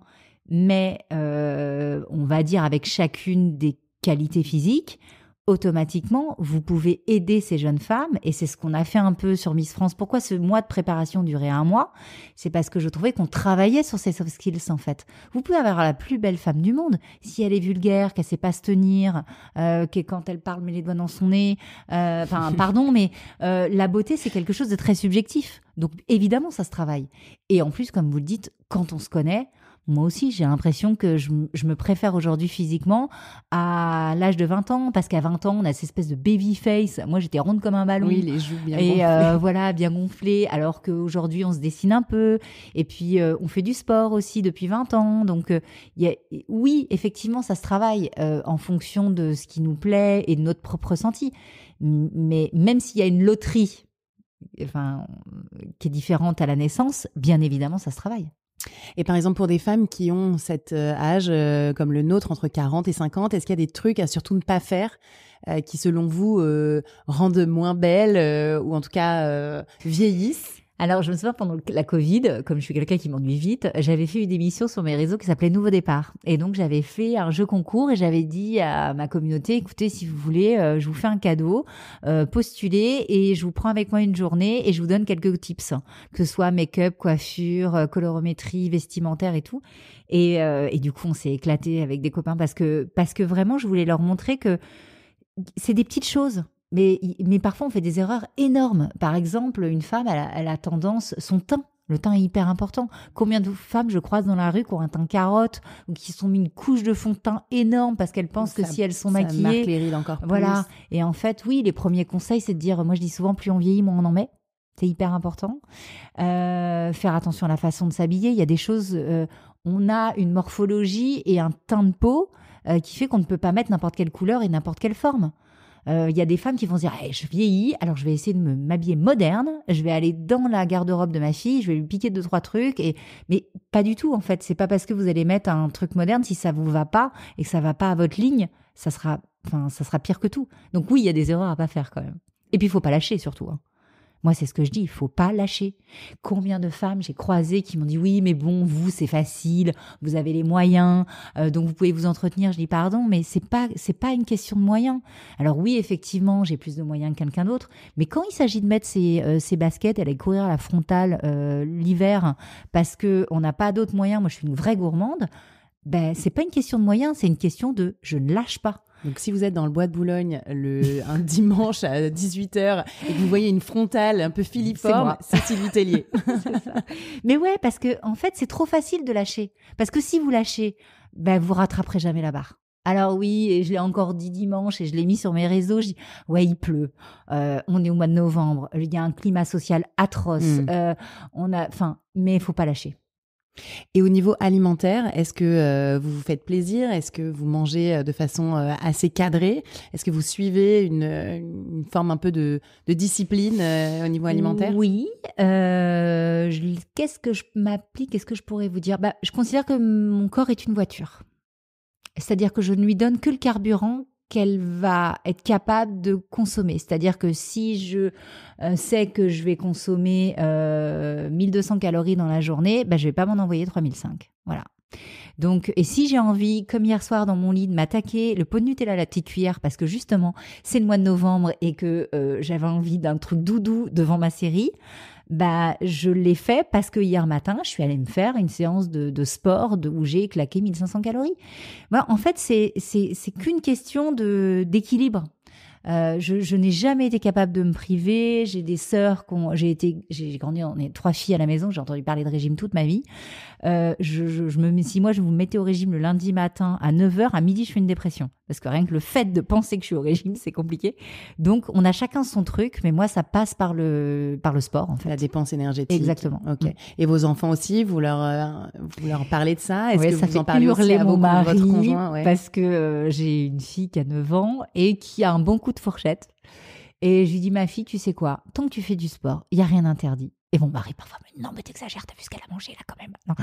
mais on va dire avec chacune des qualités physiques. Automatiquement, vous pouvez aider ces jeunes femmes, et c'est ce qu'on a fait un peu sur Miss France. Pourquoi ce mois de préparation durait 1 mois ? C'est parce que je trouvais qu'on travaillait sur ces soft skills, en fait. Vous pouvez avoir la plus belle femme du monde, si elle est vulgaire, qu'elle sait pas se tenir, que quand elle parle met les doigts dans son nez, pardon, mais la beauté, c'est quelque chose de très subjectif. Donc, évidemment, ça se travaille. Et en plus, comme vous le dites, quand on se connaît, moi aussi, j'ai l'impression que je me préfère aujourd'hui physiquement à l'âge de 20 ans, parce qu'à 20 ans, on a cette espèce de baby face. Moi, j'étais ronde comme un ballon. Oui, les joues bien gonflées. Bien gonflées, alors qu'aujourd'hui, on se dessine un peu. Et puis, on fait du sport aussi depuis 20 ans. Donc, oui, effectivement, ça se travaille en fonction de ce qui nous plaît et de notre propre ressenti. Mais même s'il y a une loterie qui est différente à la naissance, bien évidemment, ça se travaille. Et par exemple, pour des femmes qui ont cet âge comme le nôtre, entre 40 et 50, est-ce qu'il y a des trucs à surtout ne pas faire qui, selon vous, rendent moins belles ou en tout cas vieillissent ? Alors, je me souviens, pendant la Covid, comme je suis quelqu'un qui m'ennuie vite, j'avais fait une émission sur mes réseaux qui s'appelait Nouveau Départ. Et donc, j'avais fait un jeu concours et j'avais dit à ma communauté, écoutez, si vous voulez, je vous fais un cadeau, postulez et je vous prends avec moi une journée et je vous donne quelques tips, que ce soit make-up, coiffure, colorométrie, vestimentaire et tout. Et du coup, on s'est éclaté avec des copains parce que vraiment, je voulais leur montrer que c'est des petites choses. Mais parfois, on fait des erreurs énormes. Par exemple, une femme, elle a tendance... Son teint, le teint est hyper important. Combien de femmes je croise dans la rue qui ont un teint carotte ou qui se sont mis une couche de fond de teint énorme parce qu'elles pensent que si elles sont maquillées... Ça marque les rides encore plus. Voilà. Et en fait, oui, les premiers conseils, c'est de dire... Moi, je dis souvent, plus on vieillit, moins on en met. C'est hyper important. Faire attention à la façon de s'habiller. Il y a des choses... on a une morphologie et un teint de peau qui fait qu'on ne peut pas mettre n'importe quelle couleur et n'importe quelle forme. Il y a des femmes qui vont se dire je vieillis, alors je vais essayer de m'habiller moderne, je vais aller dans la garde-robe de ma fille, je vais lui piquer 2-3 trucs, mais pas du tout en fait. C'est pas parce que vous allez mettre un truc moderne, si ça vous va pas et que ça va pas à votre ligne, ça sera pire que tout. Donc oui, il y a des erreurs à pas faire quand même. Et puis il faut pas lâcher surtout. Moi, c'est ce que je dis, il faut pas lâcher. Combien de femmes j'ai croisées qui m'ont dit oui, mais bon, vous, c'est facile, vous avez les moyens, donc vous pouvez vous entretenir. Je dis pardon, mais c'est pas une question de moyens. Alors oui, effectivement, j'ai plus de moyens que quelqu'un d'autre, mais quand il s'agit de mettre ses baskets, aller courir à la frontale l'hiver parce que on n'a pas d'autres moyens, moi je suis une vraie gourmande, c'est pas une question de moyens, c'est une question de je ne lâche pas. Donc, si vous êtes dans le bois de Boulogne un dimanche à 18h et que vous voyez une frontale un peu filiforme, c'est Sylvie Tellier. C'est ça. Mais ouais, parce que en fait, c'est trop facile de lâcher. Parce que si vous lâchez, vous rattraperez jamais la barre. Alors oui, et je l'ai encore dit dimanche et je l'ai mis sur mes réseaux, je dis ouais, il pleut, on est au mois de novembre, il y a un climat social atroce, mais il faut pas lâcher. Et au niveau alimentaire, est-ce que vous vous faites plaisir? Est-ce que vous mangez de façon assez cadrée? Est-ce que vous suivez une forme un peu de discipline au niveau alimentaire? Oui. Qu'est-ce que je m'applique? Qu'est-ce que je pourrais vous dire? Je considère que mon corps est une voiture. C'est-à-dire que je ne lui donne que le carburant qu'elle va être capable de consommer. C'est-à-dire que si je sais que je vais consommer 1200 calories dans la journée, je ne vais pas m'en envoyer 3005. Voilà. Donc, et si j'ai envie, comme hier soir dans mon lit, de m'attaquer le pot de Nutella à la petite cuillère, parce que justement, c'est le mois de novembre et que j'avais envie d'un truc doudou devant ma série, je l'ai fait parce que hier matin, je suis allée me faire une séance de sport où j'ai claqué 1500 calories. Voilà, en fait, c'est qu'une question d'équilibre. Je n'ai jamais été capable de me priver. J'ai des sœurs j'ai grandi, on est 3 filles à la maison. J'ai entendu parler de régime toute ma vie. Si moi je vous mettais au régime le lundi matin à 9h, à midi je fais une dépression. Parce que rien que le fait de penser que je suis au régime, c'est compliqué. Donc on a chacun son truc, mais moi ça passe par le sport en fait. La dépense énergétique. Exactement. Ok. Et vos enfants aussi, vous leur parlez de ça? Est-ce que vous en parlez aussi à mon mari, votre conjoint? Parce que j'ai une fille qui a 9 ans et qui a un bon coup de fourchette. Et je lui dis, ma fille, tu sais quoi, tant que tu fais du sport, il n'y a rien d'interdit. Et mon mari, parfois, me dit, non, mais t'exagères, t'as vu ce qu'elle a mangé là quand même. Non.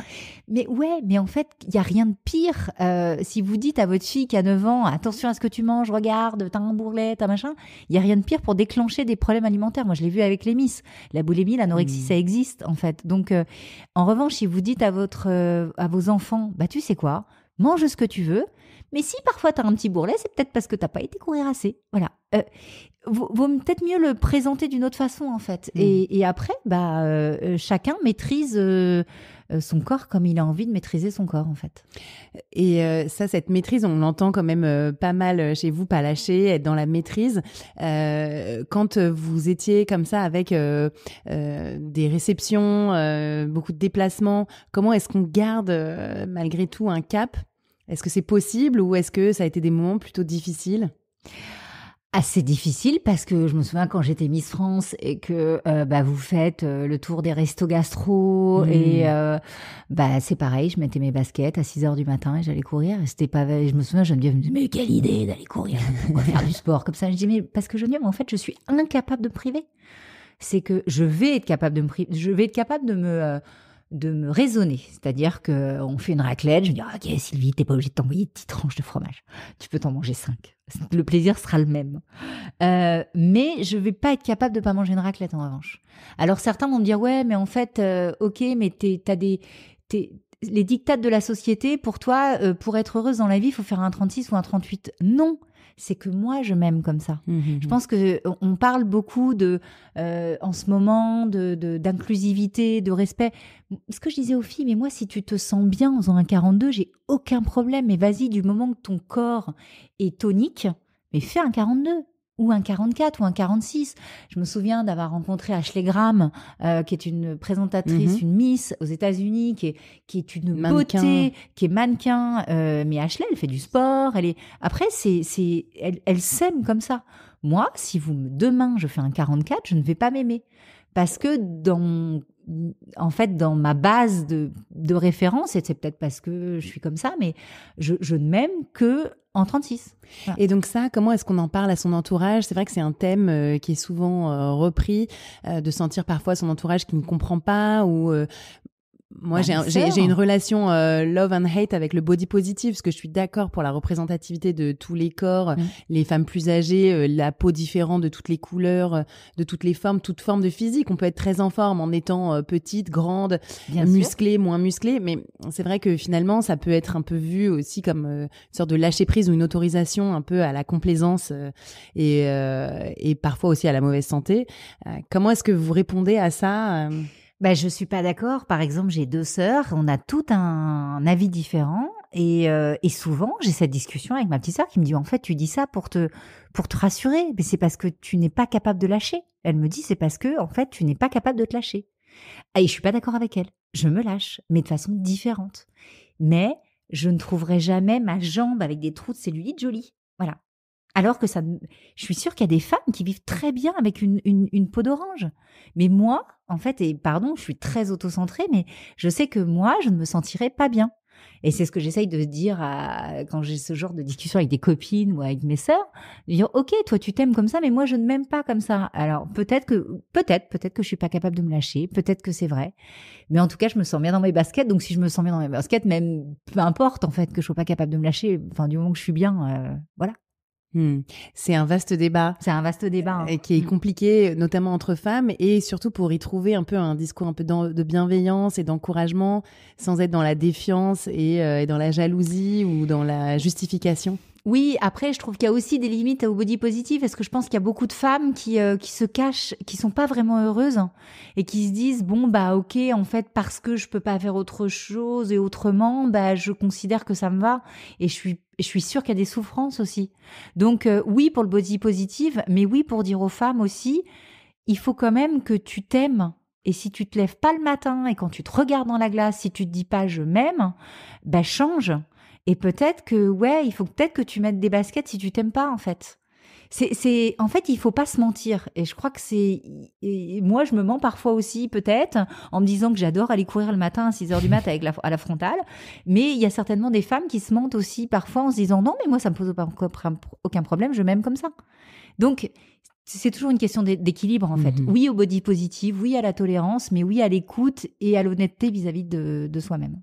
Mais ouais, mais en fait, il n'y a rien de pire. Si vous dites à votre fille qui a 9 ans, attention à ce que tu manges, regarde, t'as un bourrelet, t'as machin, il n'y a rien de pire pour déclencher des problèmes alimentaires. Moi, je l'ai vu avec les miss. La boulimie, l'anorexie, ça existe, en fait. Donc, en revanche, si vous dites à vos enfants, tu sais quoi, mange ce que tu veux, mais si parfois t'as un petit bourrelet, c'est peut-être parce que t'as pas été courir assez. Voilà. Vaut peut-être mieux le présenter d'une autre façon, en fait. Et après, chacun maîtrise son corps comme il a envie de maîtriser son corps, en fait. Et cette maîtrise, on l'entend quand même pas mal chez vous, pas lâcher, être dans la maîtrise. Quand vous étiez comme ça avec des réceptions, beaucoup de déplacements, comment est-ce qu'on garde malgré tout un cap? Est-ce que c'est possible ou est-ce que ça a été des moments plutôt difficiles? Assez difficile parce que je me souviens quand j'étais Miss France et que vous faites le tour des restos gastro et c'est pareil, je mettais mes baskets à 6h du matin et j'allais courir. Et c'était pas, je me souviens, Geneviève me disait mais quelle idée d'aller courir, pourquoi faire du sport comme ça? Je dis mais parce que Geneviève, en fait, je suis incapable de me priver. C'est que je vais être capable de me priver, je vais être capable de me raisonner. C'est-à-dire qu'on fait une raclette, je me dis « Ok, Sylvie, t'es pas obligée de t'envoyer 10 tranches de fromage. Tu peux t'en manger 5. Le plaisir sera le même. » Mais je vais pas être capable de pas manger une raclette, en revanche. Alors, certains vont me dire « Ouais, mais en fait, ok, mais les dictats de la société, pour toi, pour être heureuse dans la vie, il faut faire un 36 ou un 38. » Non, c'est que moi, je m'aime comme ça. Je pense qu'on parle beaucoup en ce moment d'inclusivité, de respect. Ce que je disais aux filles, mais moi, si tu te sens bien en faisant un 42, j'ai aucun problème. Mais vas-y, du moment que ton corps est tonique, mais fais un 42. Ou un 44 ou un 46. Je me souviens d'avoir rencontré Ashley Graham, qui est une présentatrice, une Miss aux États-Unis, qui est une mannequin. Beauté, qui est mannequin. Mais Ashley, elle fait du sport. Après, elle s'aime comme ça. Moi, si demain je fais un 44, je ne vais pas m'aimer parce que dans ma base de référence, et c'est peut-être parce que je suis comme ça, mais je ne m'aime que en 36. Voilà. Et donc ça, comment est-ce qu'on en parle à son entourage? C'est vrai que c'est un thème qui est souvent repris, de sentir parfois son entourage qui ne comprend pas ou... Moi, j'ai une relation love and hate avec le body positive, parce que je suis d'accord pour la représentativité de tous les corps, les femmes plus âgées, la peau différente de toutes les couleurs, de toutes les formes, toute forme de physique. On peut être très en forme en étant petite, grande, musclée, moins musclée, mais c'est vrai que finalement, ça peut être un peu vu aussi comme une sorte de lâcher prise ou une autorisation un peu à la complaisance et parfois aussi à la mauvaise santé. Comment est-ce que vous répondez à ça? Je suis pas d'accord. Par exemple, j'ai 2 sœurs, on a tout un avis différent et souvent j'ai cette discussion avec ma petite sœur qui me dit en fait tu dis ça pour te rassurer, mais c'est parce que tu n'es pas capable de lâcher. Elle me dit c'est parce que en fait tu n'es pas capable de te lâcher. Et je suis pas d'accord avec elle. Je me lâche, mais de façon différente. Mais je ne trouverai jamais ma jambe avec des trous de cellulite jolie. Voilà. Alors que je suis sûre qu'il y a des femmes qui vivent très bien avec une peau d'orange. Mais moi, en fait, et pardon, je suis très autocentrée, mais je sais que moi, je ne me sentirais pas bien. Et c'est ce que j'essaye de dire quand j'ai ce genre de discussion avec des copines ou avec mes sœurs, de dire ok, toi tu t'aimes comme ça, mais moi je ne m'aime pas comme ça. Alors peut-être que je suis pas capable de me lâcher, peut-être que c'est vrai, mais en tout cas je me sens bien dans mes baskets. Donc si je me sens bien dans mes baskets, même peu importe en fait que je sois pas capable de me lâcher. Enfin du moment que je suis bien, voilà. C'est un vaste débat. C'est un vaste débat. Et qui est compliqué, notamment entre femmes, et surtout pour y trouver un peu un discours un peu de bienveillance et d'encouragement, sans être dans la défiance et dans la jalousie ou dans la justification. Oui, après, je trouve qu'il y a aussi des limites au body positive, parce que je pense qu'il y a beaucoup de femmes qui se cachent, qui sont pas vraiment heureuses et qui se disent bon bah ok, en fait parce que je peux pas faire autre chose et autrement, bah je considère que ça me va, et je suis sûre qu'il y a des souffrances aussi. Donc oui pour le body positive, mais oui pour dire aux femmes aussi, il faut quand même que tu t'aimes. Et si tu te lèves pas le matin et quand tu te regardes dans la glace, si tu te dis pas je m'aime, bah change. Et peut-être que, il faut peut-être que tu mettes des baskets si tu t'aimes pas, en fait. En fait, il faut pas se mentir. Et je crois que moi, je me mens parfois aussi, peut-être, en me disant que j'adore aller courir le matin à 6h du mat à la frontale. Mais il y a certainement des femmes qui se mentent aussi parfois en se disant non, mais moi, ça me pose aucun problème, je m'aime comme ça. Donc, c'est toujours une question d'équilibre, en fait. Oui au body positive, oui à la tolérance, mais oui à l'écoute et à l'honnêteté vis-à-vis de soi-même.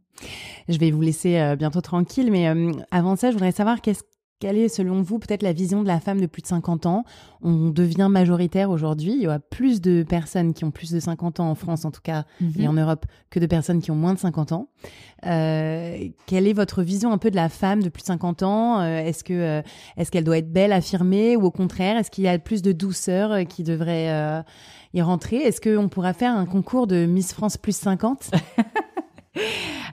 Je vais vous laisser bientôt tranquille, mais avant ça, je voudrais savoir quelle est, selon vous, peut-être la vision de la femme de plus de 50 ans. On devient majoritaire aujourd'hui. Il y a plus de personnes qui ont plus de 50 ans en France, en tout cas, et en Europe, que de personnes qui ont moins de 50 ans. Quelle est votre vision un peu de la femme de plus de 50 ans ? Est-ce qu'elle doit être belle, affirmée, ou au contraire, est-ce qu'il y a plus de douceur qui devrait y rentrer ? Est-ce qu'on pourra faire un concours de Miss France plus 50 ?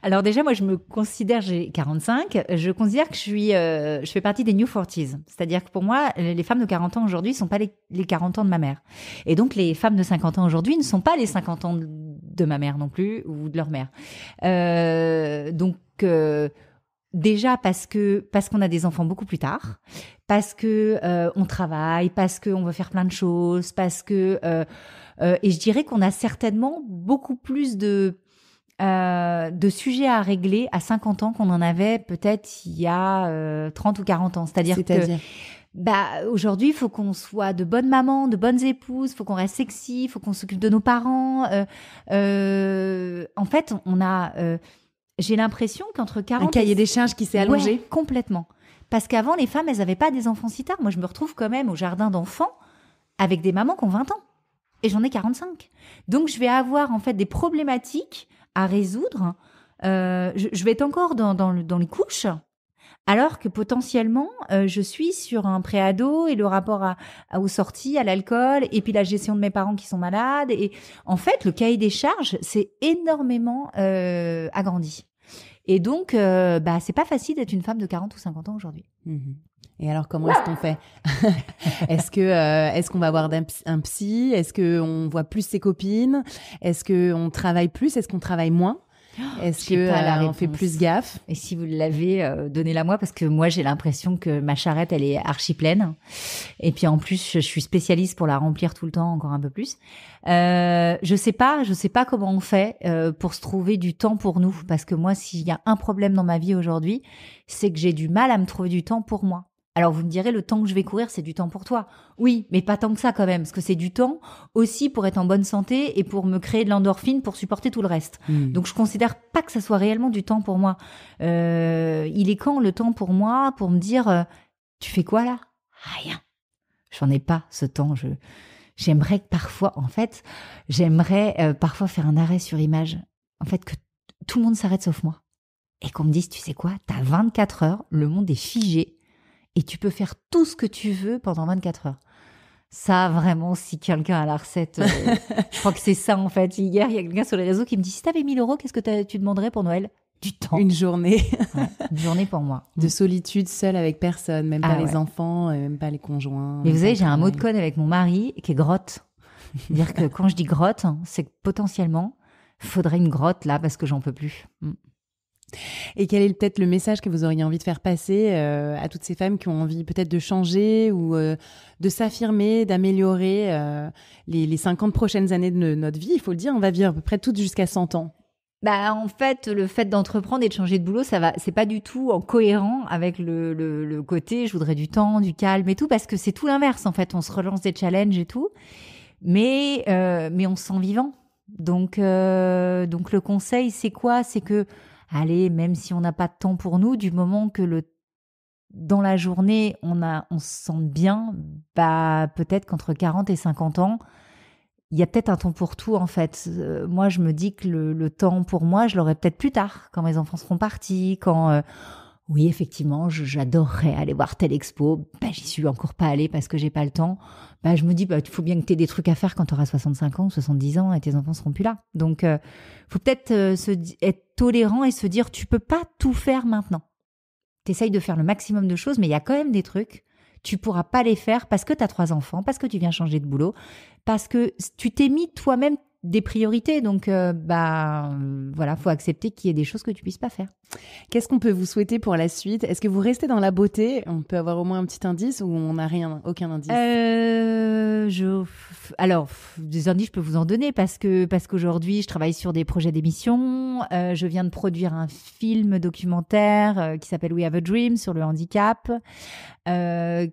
Alors déjà, moi, je me considère, j'ai 45, je considère que je fais partie des New 40s. C'est-à-dire que pour moi, les femmes de 40 ans aujourd'hui ne sont pas les 40 ans de ma mère. Et donc, les femmes de 50 ans aujourd'hui ne sont pas les 50 ans de ma mère non plus, ou de leur mère. Déjà parce qu'on a des enfants beaucoup plus tard, parce que on travaille, parce qu'on veut faire plein de choses, parce que et je dirais qu'on a certainement beaucoup plus de sujets à régler à 50 ans qu'on en avait peut-être il y a 30 ou 40 ans. C'est-à-dire que aujourd'hui, il faut qu'on soit de bonnes mamans, de bonnes épouses, il faut qu'on reste sexy, il faut qu'on s'occupe de nos parents. En fait, on a... j'ai l'impression qu'entre 40... Un cahier des charges qui s'est allongé. Ouais, complètement. Parce qu'avant, les femmes, elles n'avaient pas des enfants si tard. Moi, je me retrouve quand même au jardin d'enfants avec des mamans qui ont 20 ans. Et j'en ai 45. Donc, je vais avoir en fait des problématiques à résoudre. Je vais être encore dans les couches, alors que potentiellement, je suis sur un préado et le rapport aux sorties, à l'alcool, et puis la gestion de mes parents qui sont malades. Et en fait, le cahier des charges s'est énormément agrandi. Et donc, c'est pas facile d'être une femme de 40 ou 50 ans aujourd'hui. Et alors, comment est-ce qu'on fait ? Est-ce qu'on va avoir un psy ? Est-ce qu'on voit plus ses copines ? Est-ce qu'on travaille plus ? Est-ce qu'on travaille moins ? Est-ce qu'on fait plus gaffe ? Et si vous l'avez, donnez-la moi, parce que moi, j'ai l'impression que ma charrette, elle est archi pleine. Et puis, en plus, je suis spécialiste pour la remplir tout le temps, encore un peu plus. Je sais pas comment on fait pour se trouver du temps pour nous. Parce que moi, s'il y a un problème dans ma vie aujourd'hui, c'est que j'ai du mal à me trouver du temps pour moi. Alors, vous me direz, le temps que je vais courir, c'est du temps pour toi. Oui, mais pas tant que ça quand même, parce que c'est du temps aussi pour être en bonne santé et pour me créer de l'endorphine pour supporter tout le reste. Donc, je considère pas que ça soit réellement du temps pour moi. Il est quand le temps pour moi pour me dire, tu fais quoi là ? Rien. J'en ai pas ce temps. J'aimerais que parfois, parfois faire un arrêt sur image. En fait, que tout le monde s'arrête sauf moi. Et qu'on me dise, tu sais quoi, t'as 24 heures, le monde est figé. Et tu peux faire tout ce que tu veux pendant 24 heures. Ça, vraiment, si quelqu'un a la recette, je crois que c'est ça, en fait. Hier, il y a quelqu'un sur les réseaux qui me dit, si t'avais 1 000 € qu'est-ce que tu demanderais pour Noël ? Du temps. Une journée. Ouais, une journée pour moi. De solitude, seule avec personne, même pas les enfants, même pas les conjoints. Mais vous savez, j'ai un mot de code avec mon mari qui est grotte. C'est-à-dire que quand je dis grotte, c'est que potentiellement, il faudrait une grotte là parce que j'en peux plus. Et quel est peut-être le message que vous auriez envie de faire passer à toutes ces femmes qui ont envie peut-être de changer ou de s'affirmer, d'améliorer les 50 prochaines années de notre vie? Il faut le dire, on va vivre à peu près toutes jusqu'à 100 ans. En fait, le fait d'entreprendre et de changer de boulot, c'est pas du tout en cohérent avec le côté je voudrais du temps, du calme et tout, parce que c'est tout l'inverse. En fait, on se relance des challenges et tout, mais on se sent vivant. Donc le conseil, c'est quoi? C'est que allez, même si on n'a pas de temps pour nous, du moment que dans la journée, on se sent bien, peut-être qu'entre 40 et 50 ans, il y a peut-être un temps pour tout, en fait. Moi, je me dis que le temps pour moi, je l'aurai peut-être plus tard, quand mes enfants seront partis, quand... oui, effectivement, j'adorerais aller voir telle expo. J'y suis encore pas allée parce que j'ai pas le temps. Je me dis, il faut bien que tu aies des trucs à faire quand tu auras 65 ans, 70 ans et tes enfants seront plus là. Donc, faut peut-être être tolérant et se dire, tu peux pas tout faire maintenant. T'essayes de faire le maximum de choses, mais il y a quand même des trucs, tu pourras pas les faire parce que tu as 3 enfants, parce que tu viens changer de boulot, parce que tu t'es mis toi-même des priorités. Donc, voilà, faut accepter qu'il y ait des choses que tu puisses pas faire. Qu'est-ce qu'on peut vous souhaiter pour la suite? Est-ce que vous restez dans la beauté? On peut avoir au moins un petit indice ou on n'a aucun indice? Alors, des indices, je peux vous en donner parce qu'aujourd'hui, je travaille sur des projets d'émission. Je viens de produire un film documentaire qui s'appelle We Have a Dream sur le handicap. J'ai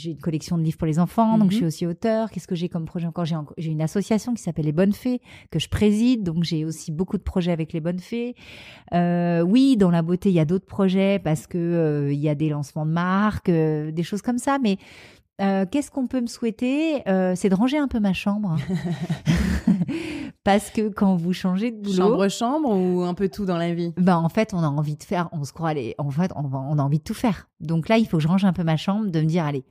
une collection de livres pour les enfants, donc je suis aussi auteure. Qu'est-ce que j'ai comme projet encore? J'ai une association qui s'appelle Les Bonnes Fées que je préside, donc j'ai aussi beaucoup de projets avec Les Bonnes Fées. Oui, dans la beauté, il y a d'autres projets parce que il y a des lancements de marques, des choses comme ça. Mais qu'est-ce qu'on peut me souhaiter? C'est de ranger un peu ma chambre. Parce que quand vous changez de boulot... Chambre ou un peu tout dans la vie? En fait, on a envie de faire... On se croit, on a envie de tout faire. Donc là, il faut que je range un peu ma chambre, de me dire, allez...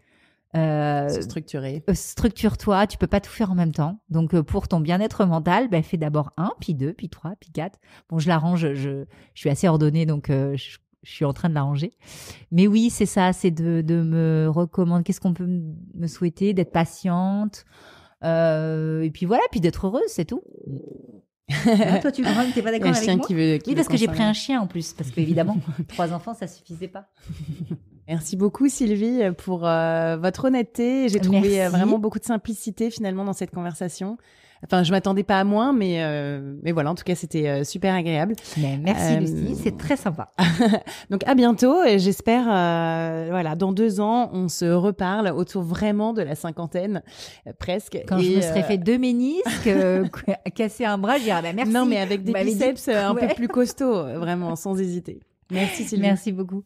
se structurer. Structure-toi, tu peux pas tout faire en même temps. Donc pour ton bien-être mental, fais d'abord 1, puis 2, puis 3, puis 4. Bon, je la range, je suis assez ordonnée, donc je suis en train de la ranger. Mais oui, c'est ça, c'est de me recommander. Qu'est-ce qu'on peut me souhaiter? D'être patiente. Et puis voilà, puis d'être heureuse, c'est tout. Toi, tu n'es pas d'accord avec moi? Oui, parce que j'ai pris un chien en plus, parce qu'évidemment, 3 enfants, ça suffisait pas. Merci beaucoup Sylvie pour votre honnêteté. J'ai trouvé vraiment beaucoup de simplicité finalement dans cette conversation. Enfin, je m'attendais pas à moins, mais voilà, en tout cas, c'était super agréable. Merci Lucie, c'est très sympa. Donc à bientôt et j'espère, voilà, dans 2 ans, on se reparle autour vraiment de la cinquantaine, presque. Quand je me serais fait 2 ménisques, casser un bras, je dirais merci. Non, mais avec des biceps un peu plus costauds, vraiment, sans hésiter. Merci Sylvie. Merci beaucoup.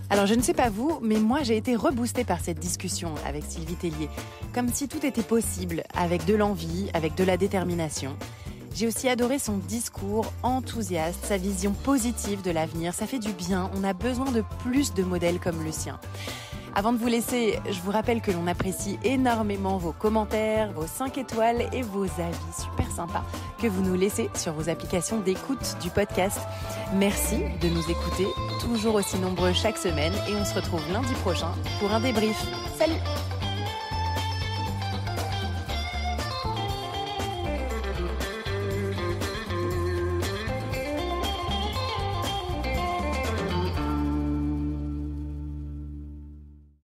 Alors je ne sais pas vous, mais moi j'ai été reboostée par cette discussion avec Sylvie Tellier. Comme si tout était possible, avec de l'envie, avec de la détermination. J'ai aussi adoré son discours enthousiaste, sa vision positive de l'avenir. Ça fait du bien, on a besoin de plus de modèles comme le sien. Avant de vous laisser, je vous rappelle que l'on apprécie énormément vos commentaires, vos 5 étoiles et vos avis super sympas que vous nous laissez sur vos applications d'écoute du podcast. Merci de nous écouter, toujours aussi nombreux chaque semaine, et on se retrouve lundi prochain pour un débrief. Salut!